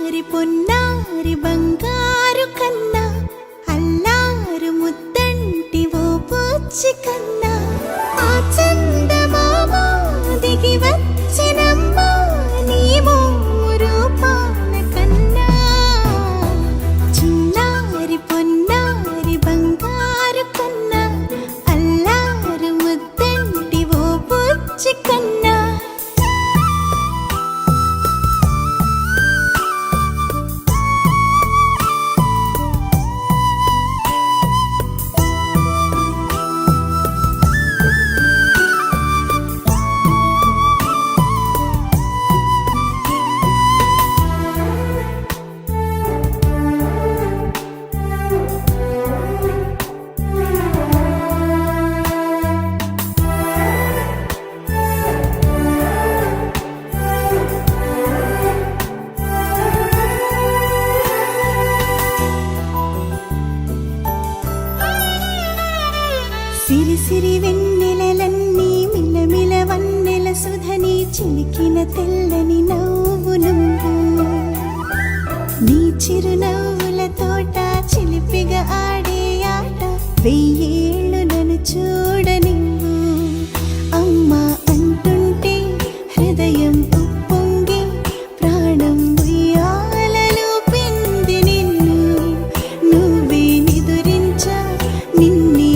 చిన్నారి పొన్నారి బంగారు కన్నా అల్లారు ముద్దంటి ఓ పూచి కన్నా ఆ చందమామ దిగి వచ్చినమ్మ నీ రూపాల కన్నా చిన్నారి పొన్నారి బంగారు కన్నా అల్లారు ముద్దంటి ఓ పూచి కన్నా సిరి సిరి వెన్నెలలన్నీ మిలమిల వన్నెల సుధని చిలికిన తెల్లని నవ్వు నువ్వు నీ చిరునవ్వుల తోట చిలిపిగా ఆడే ఆట వెయ్యేళ్ళు నన్ను చూడనివ్వు అమ్మా అంటుంటే హృదయం ఉప్పొంగి ప్రాణం ఉయ్యాలలో పిండి నిన్ను నువ్వే నిదురించా నిన్నే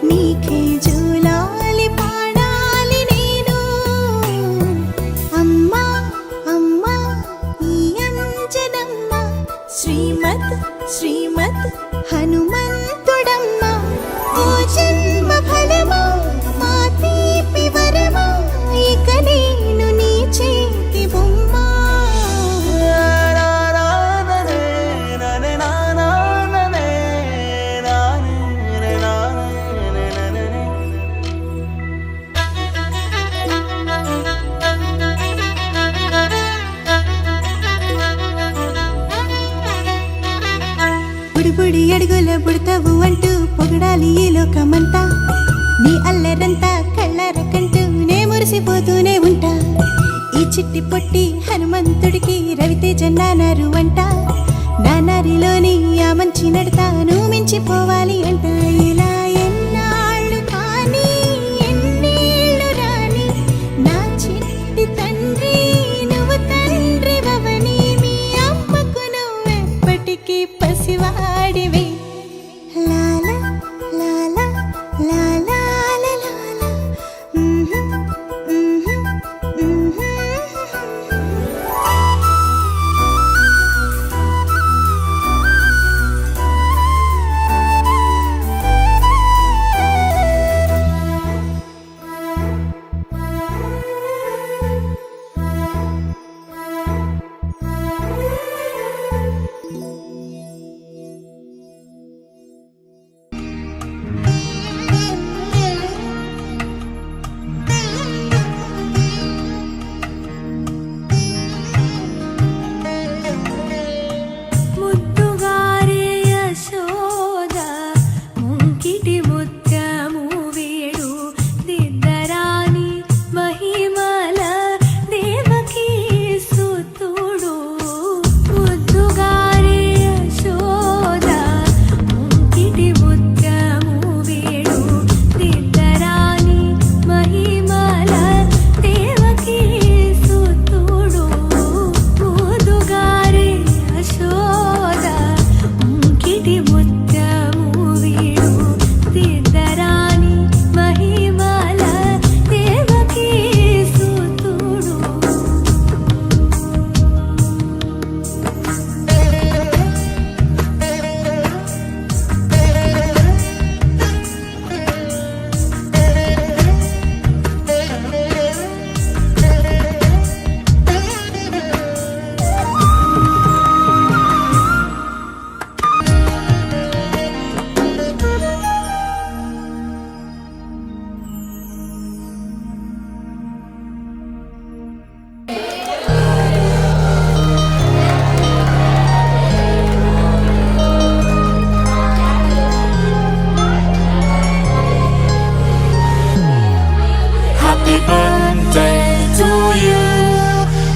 నీకే జూలాలి పాడాలి నేను అమ్మా అమ్మా ఈ అంజనమ్మ శ్రీమత్ శ్రీమత్ హనుమంతుడమ్మ ఓ జన్మ ఫలమా మా తీపి వరమా ఇక నేను నీ చేతి బొమ్మ బుడి అడుగుల బుడతావు అంటూ పొగడాలి ఈ లోకమంతా నీ అల్లరంతా కళ్ళరకంటూ నే మురిసిపోతూనే ఉంటా ఈ చిట్టి పొట్టి హనుమంతుడికి రవితేజ నానారు అంట నానారిలోని ఆ మంచి నడతాను మించిపోవాలి అంట ఇలా ఎన్నాళ్ళు కానీ ఎన్నేళ్ళు రాని నా చిట్టి తండ్రి నువ్వు తండ్రి భవని మీ అమ్మకు నువ్వెప్పటికీ పసివాడివి లాలా లాలా లాలా లాలా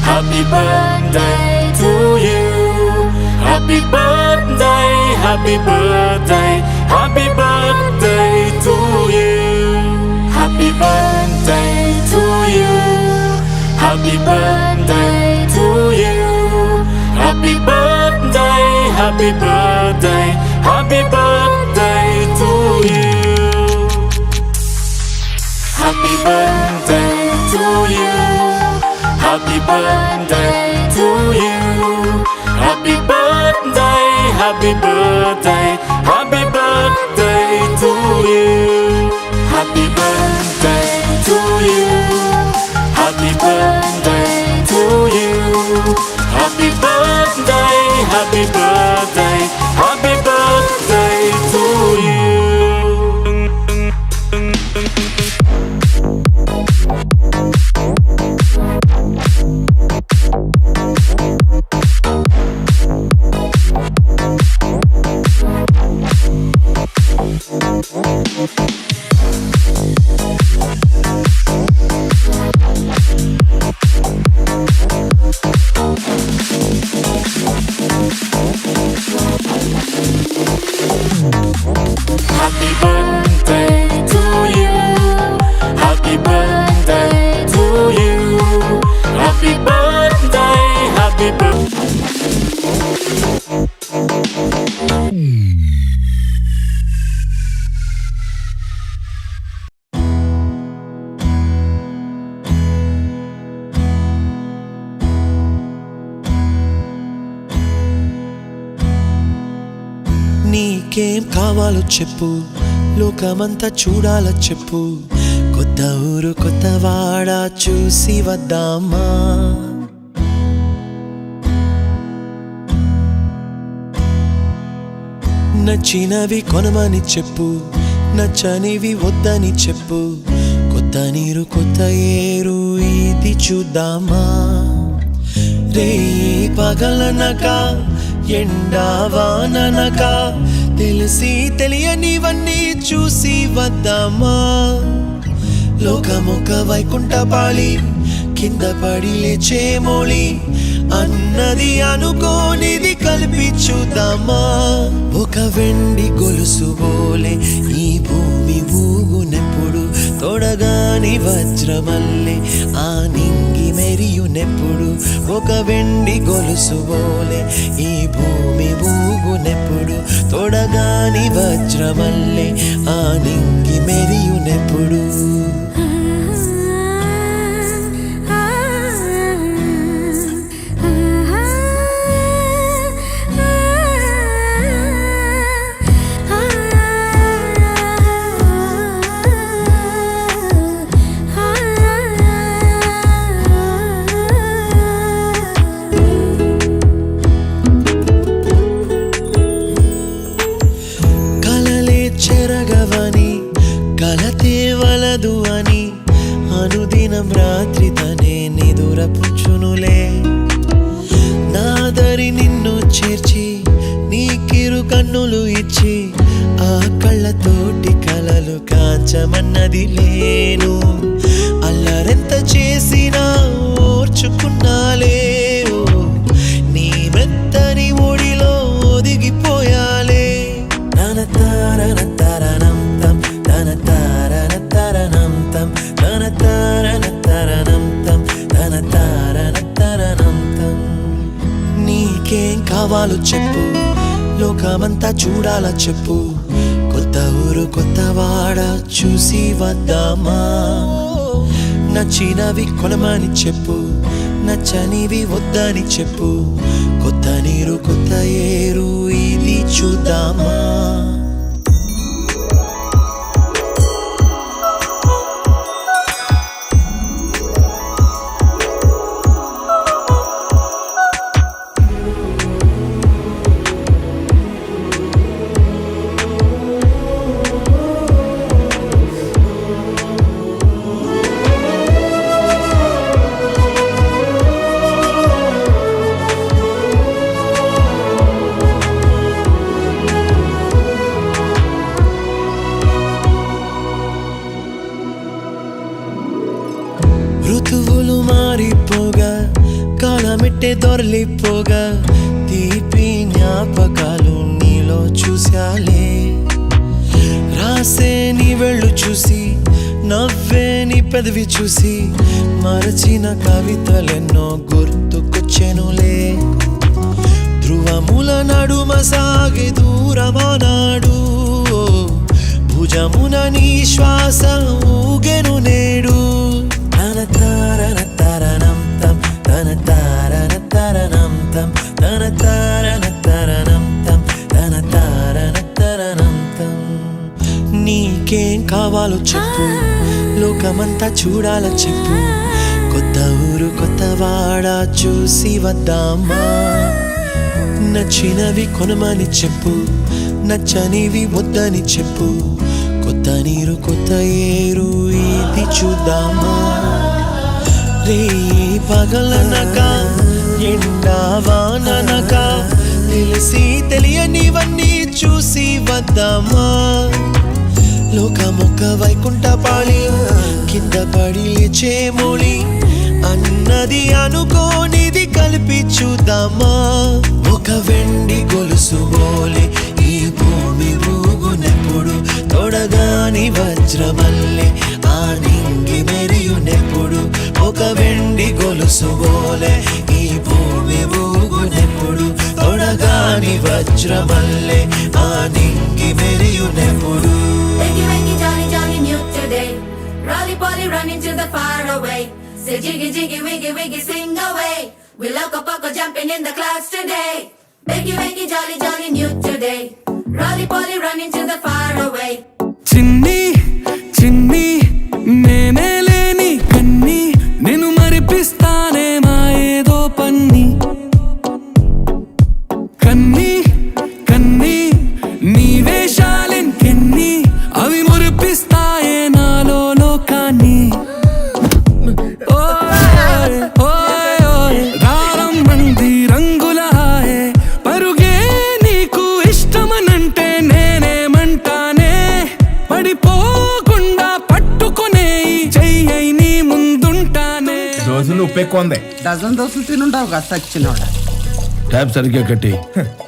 Happy birthday to you. Happy birthday, happy birthday, happy birthday to you. Happy birthday to you. Happy birthday to you. Happy birthday, happy birthday, happy birthday to you. Happy birthday to you. Happy birthday to you. Happy birthday, happy birthday, happy birthday to you. Happy birthday to you. Happy birthday to you. Happy birthday, happy birthday, happy birthday to you. Happy birthday to you. Happy birthday to you. Happy birthday, happy birthday. నీకేం కావాలో చెప్పు, లోకమంతా చూడాల చెప్పు, కొత్త ఊరు కొత్త వాడ చూసి వద్దామా. నచ్చినవి కొనమని చెప్పు, నచ్చనివి వద్దని చెప్పు, కొత్త నీరు కొత్త ఏరు ఇది చూద్దామా. రే పగలనక ఎండావాననక తెలిసి తెలియనివన్నీ చూసి వద్దామా. లోకమొక వైకుంఠపాళి, కింద పడి లేచే మోళి, అన్నది అనుకోనిది కలిపి చూద్దామా. ఒక వెండి గొలుసు బోలే ఈ భూమి ఊగునెప్పుడు, తొడగాని వజ్రమల్లే ఆ నింగి మెరియునెప్పుడు. ఒక వెండి గొలుసు బోలే ఈ భూమి ఊగునెప్పుడు, తొడగాని వజ్రమల్లే ఆ నింగి మెరియునెప్పుడు. చెరగవని కలతే వలదు అని అనుదినం రాత్రి తనే నిదురపుచ్చునులే. నాదరి నిన్ను చేర్చి నీకిరు కన్నులు ఇచ్చి, ఆ కళ్ళతోటి కలలు కాంచమన్నది లేను. అల్లరెంత చేసినా ఓర్చుకున్నాలే, నీ మెత్తని ఒడిలో ఒదిగిపోయాలే. తన తారన తరణం తం, తన తారన తరణం తం, తన తారన తరణం తం, తన తారన తరణం తం. నీకేం కావాలో చెప్పు, లోకమంతా చూడాల చెప్పు, కొత్త ఊరు కొత్త వాడ చూసి వద్దామా. నచ్చినవి కొనమని చెప్పు, నచ్చనివి వద్దని చెప్పు, కొత్త నీరు కొత్త ఏరు ఇది చూద్దామా. ఋతువులు మారిపోగా, కాలమెట్టే దొరలిపోగా, శ్వాసే నీ వెళ్ళు చూసి నవ్వే నీ పెదవి చూసి మరచిన కవితలెన్నో గుర్తుకొచ్చెనులే ధ్రువముల నడుమ సాగే దూరమానాడు భుజమున నీ శ్వాస ఊగెను నేడు తన తారన తరణం తం తన తారన తరణం తం తన తారన తరణం తం తన తారన తరణం తం నీకేం కావాలో చెప్పు లోకమంతా చూడాల చెప్పు కొత్త ఊరు కొత్త వాడ చూసి వద్దామా నచ్చినవి కొనమని చెప్పు నచ్చనివి వద్దని చెప్పు కొత్త నీరు కొత్త ఏరు ఇది చూద్దామా రే పగలనక ఎండా వాననక తెలిసి తెలియనివన్నీ చూసి వద్దామా లోకమొక్క వైకుంఠపాళి కింద పడి లేచే మోళి అన్నది అనుకోనిది కలిపి చూద్దామా ఒక వెండి గొలుసు బోలే ఈ భూమి ఊగునెప్పుడు తొడగాని వజ్రమల్లె ఆ నింగి మెరియునెప్పుడు ఒక వెండి గొలుసు బోలే ఈ భూమి ఊగునెప్పుడు తొడగాని వజ్రమల్లె ఆ నింగి మెరియునెప్పుడు Jolly, jolly, new today. Rolly polly running to the far away. Say jiggy, jiggy, wiggy, wiggy, sing away. We loco poco jumping in the clouds today. Wakey, wakey, jolly, jolly, new today. Rolly polly running to the far away. చిన్ని చిన్ని నేనే లేని కన్ని నేను మరిపిస్తానే మా ఏదో పన్ని కన్ని కన్ని నీ వేషాలెంకెన్ని అవి మురిపిస్తాయే నాలో లోకాన్ని ఓయ్ ఓయ్ ఓయ్ రారం మంది రంగుల హాయే పరుగే నీకు ఇష్టమనంటే నేనేమంటానే పడిపోకుండా పట్టుకునే చెయ్యి నీ ముందుంటానే దోశలు ఉప్పు ఎక్కువ ఉంది డజన్ దోశలు తినుంటావు కదా సచ్చినోడ ట్యాప్ సరిగ్గా కట్టి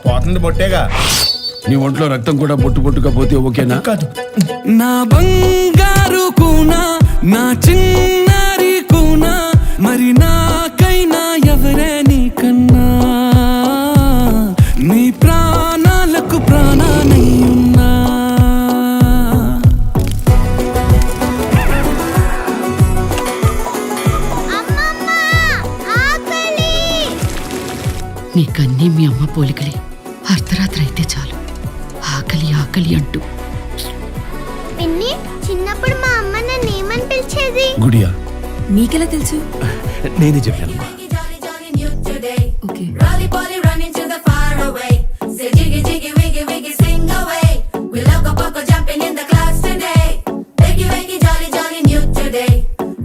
పోతుంది బొట్టేగా నీ ఒంట్లో రక్తం కూడా బొట్టు బొట్టుగా పోతే ఓకేనా కాదు నా బంగారు కూనా నా చిన్నారి కూనా మరి నాకైనా ఎవరే నీకన్నా నీ ప్రాణాలకు ప్రాణానై ఉన్నా నీకన్నీ మీ అమ్మ పోలికలే అర్ధరాత్రి అయితే చాలు ఆకలి ఆకలి అంటూ పిన్ని చిన్నప్పుడు మా అమ్మ నన్ను ఏమని పిలిచేది గుడియా నీకెలా తెలుసు నేనే చెప్పాను Wakey, jolly, jolly, new today. Okay Rolly polly running to the far away. Say jiggy, jiggy, wiggy, wiggy, sing away. We loco poco jumping in the clouds today. Wakey, wakey, jolly, jolly, new today.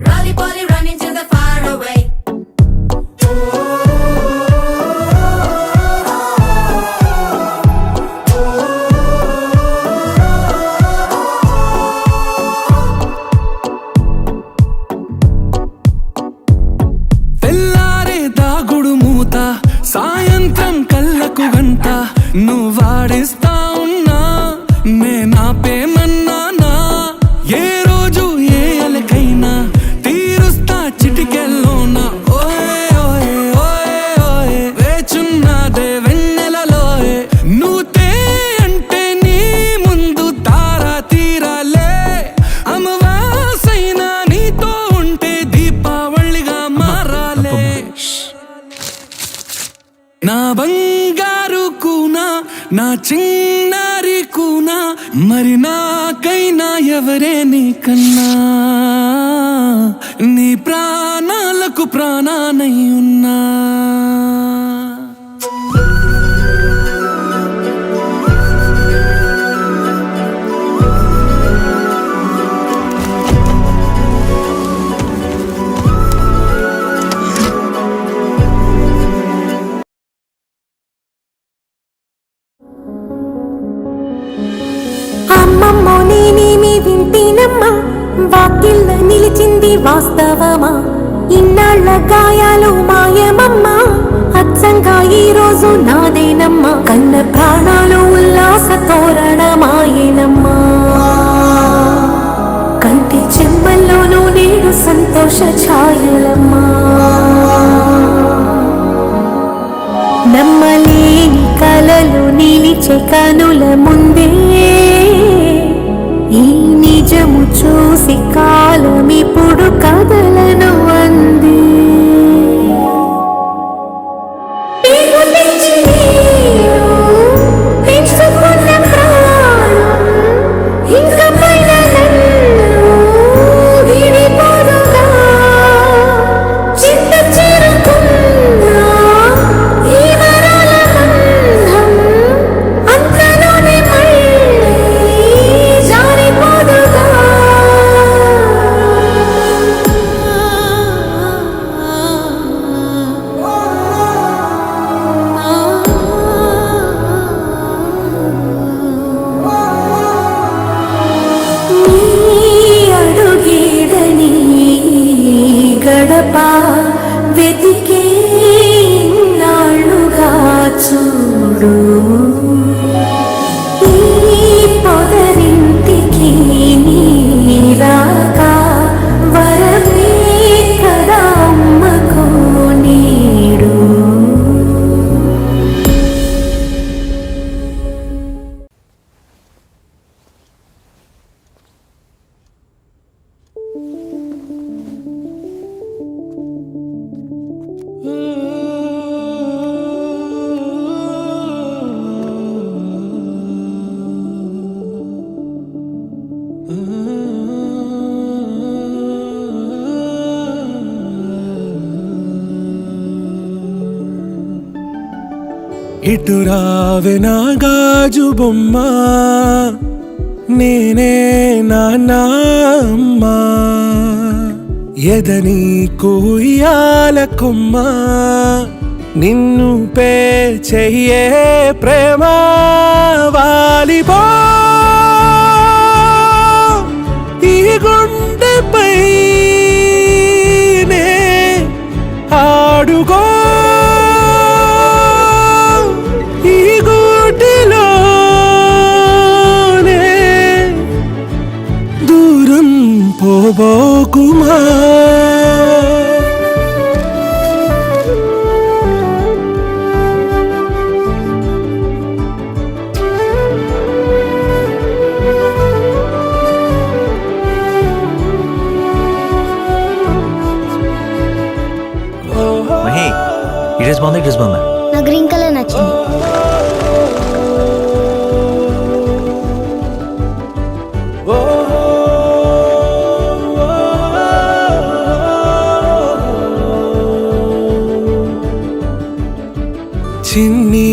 Rolly polly running to the far away. తెల్లారే దాగుడు మూత సాయంత్రం కళ్ళకు గంట నువ్వు వాడిస్తా ఉన్నా నేనాపేమన్నానా ఏ రోజు ఏ అలకైనా తీరుస్తా చిటికెల్లోనా ఓయ్ ఓయ్ ఓయ్ ఓయ్ వేచున్నదే వెన్నెలలోయే నువ్వు తే అంటే నీ ముందు తారా తీరాలే అమవాసైనా నీతో ఉంటే దీపావళిగా మారాలే నా బంగారు కూనా నా చిన్నారి కూనా మరి నాకైనా ఎవరే నీకన్నా నీ ప్రాణాలకు ప్రాణానై ఉన్నా అమ్మమ్మో నేనేమి వింటేనమ్మా వాకిళ్ళ నిలిచింది వాస్తవమా ఇన్నాళ్ళ గాయాలు మాయమమ్మా అచ్చంగా ఈ రోజు నాదేనమ్మా కన్న ప్రాణాలు ఉల్లాస తోరణమాయేనమ్మా ఛాయలమ్మా నమ్మలేని కలలు నిలిచే కనుల ముందే ఈ నిజము చూసి కాలమిప్పుడు కదలను అంది వెతికే నాళ్ళుగా చూడు ఈ పొదరింటికి నీరాక వరమే కదా అమ్మకు నీడు ఇటు రావే నా గాజు బొమ్మ నేనే నాన్న అమ్మ ఎదని కుయ్యాల కొమ్మ నిన్ను పే చెయ్యే ప్రేమ వాలిపో ఈ గుండెపై నే ఆడుకో పోబోకుమా మహి ఈ డ్రెస్ బాగుంది డ్రెస్ బాగుందా నా గ్రీన్ కలర్ నచ్చింది చిన్ని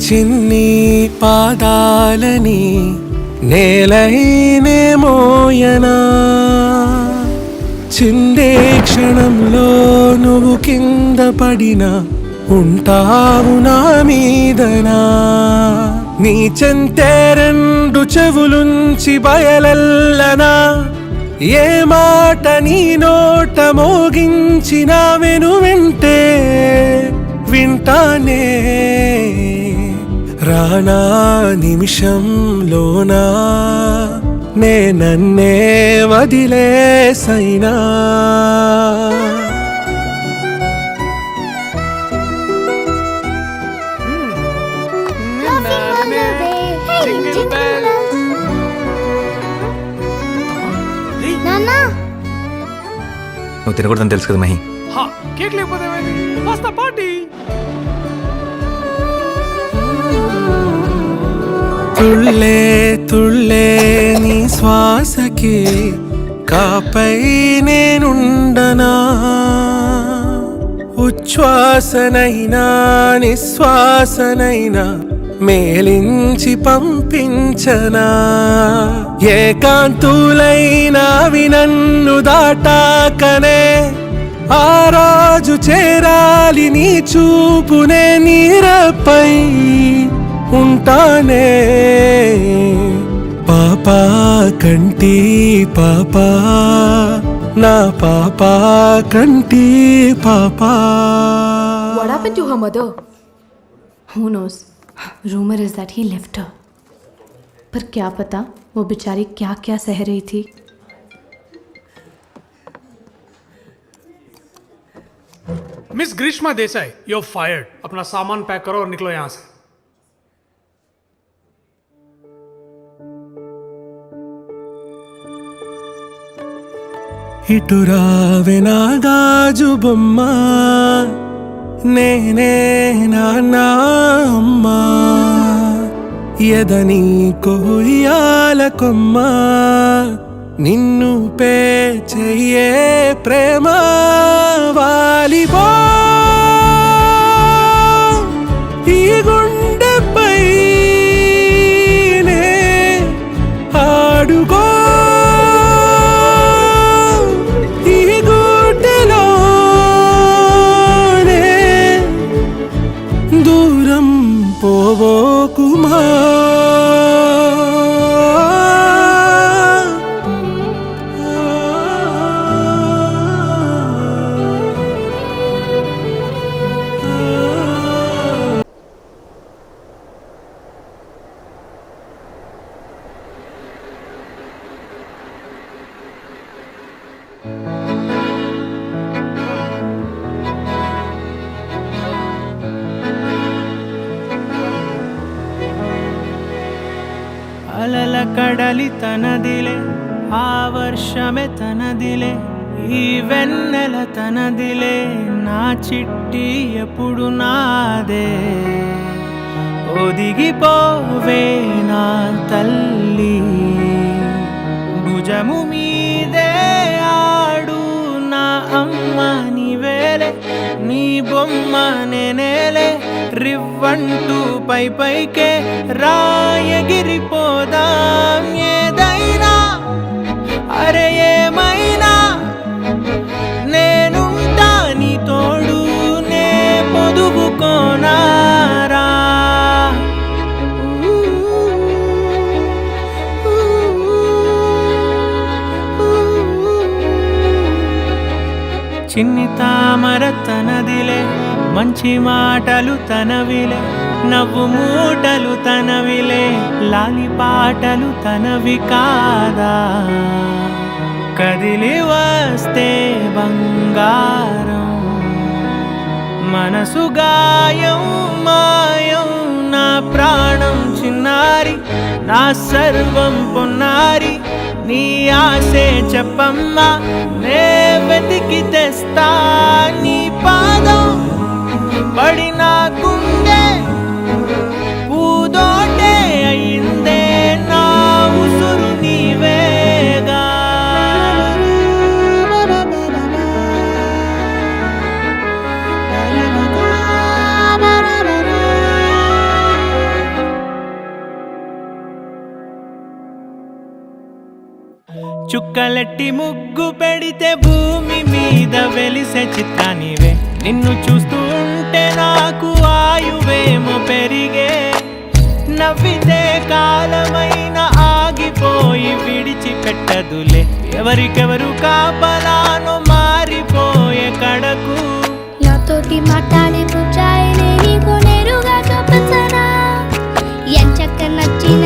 చిన్ని పాదాలని నేలైనే మోయనా చిందే క్షణంలో నువ్వు కింద పడినా ఉంటావు నా మీదనా నీ చెంతే రెండు చెవులుంచి బయలెల్లనా ఏ మాట నీ నోట మోగించిన వెను వింటే వింటానే రానా నిమిషంలోనా నే నన్నే వదిలేసైనా నువ్వు తినకూడదని తెలుసు కదా మహి కేక్ లేకపోతే పార్టీ తుళ్ళే తుళ్ళే నీ శ్వాసకి కాపై నేనుండనా ఉచ్ఛ్వాసనైనా నిశ్వాసనైనా మేలించి పంపించనా ఏకాంతులైనవి నన్ను దాటాకనే ఆ రాజు చేరాలి నీ చూపునే నీరపై ఉంటానే పాపా కంటి పాపా నా పాపా కంటి పాపా What happened to her mother? Who knows? Rumor is that he left her. पर क्या पता वो बेचारी क्या क्या सह रही थी. Miss Grishma Desai, you are fired. अपना सामान पैक करो और निकलो यहाँ से. ఇటు రావే నా గాజు బొమ్మ నేనే నాన్న అమ్మ ఎదని కొయ్యాల కొమ్మ నిన్ను పే చెయ్యే ప్రేమ వాలిబో ఈ గుండెపై నే ఆడుగో పోవోకుమా అలల కడలి తనదిలే ఆ వర్షమే తనదిలే ఈ వెన్నెల తనదిలే నా చిట్టి ఎప్పుడు నాదే ఒదిగిపోవే నా తల్లి భుజము మీదే ఆడు నా అమ్మ నీవేలే నీ బొమ్మ నేనేలే రివ్వంటూ పై పైకే రాయగిరిపోదాం ఏదైనా అరే ఏమైనా నేనుంటా నీ తోడు నే పొదుగుకోనారా చిన్ని తామర తనదిలే మంచి మాటలు తనవిలే నవ్వు మూటలు తనవిలే లాలి పాటలు తనవి కాదా కదిలి వస్తే బంగారం మనసు గాయం మాయం నా ప్రాణం చిన్నారి నా సర్వం పొన్నారి నీ ఆశే చెప్పమ్మా నే వెతికి తెస్తా నీ పాదం పడిన గుండె పూదోటే అయిందే నా ఉసురు నీవేగా చుక్కలెట్టి ముగ్గు పెడితే భూమి మీద వెలిసే చిత్రానివే నిన్ను చూస్తూ ఉంటే నాకు ఆయువేమో పెరిగే నవ్వితే కాలమైన ఆగిపోయి విడిచిపెట్టదులే ఎవరికెవరు కాపలానో మారిపోయే కడకు నాతోటి మాట్లాడే పుచ్చాయి నీకు నేరుగా చూపించనా ఎంచక్క నచ్చిన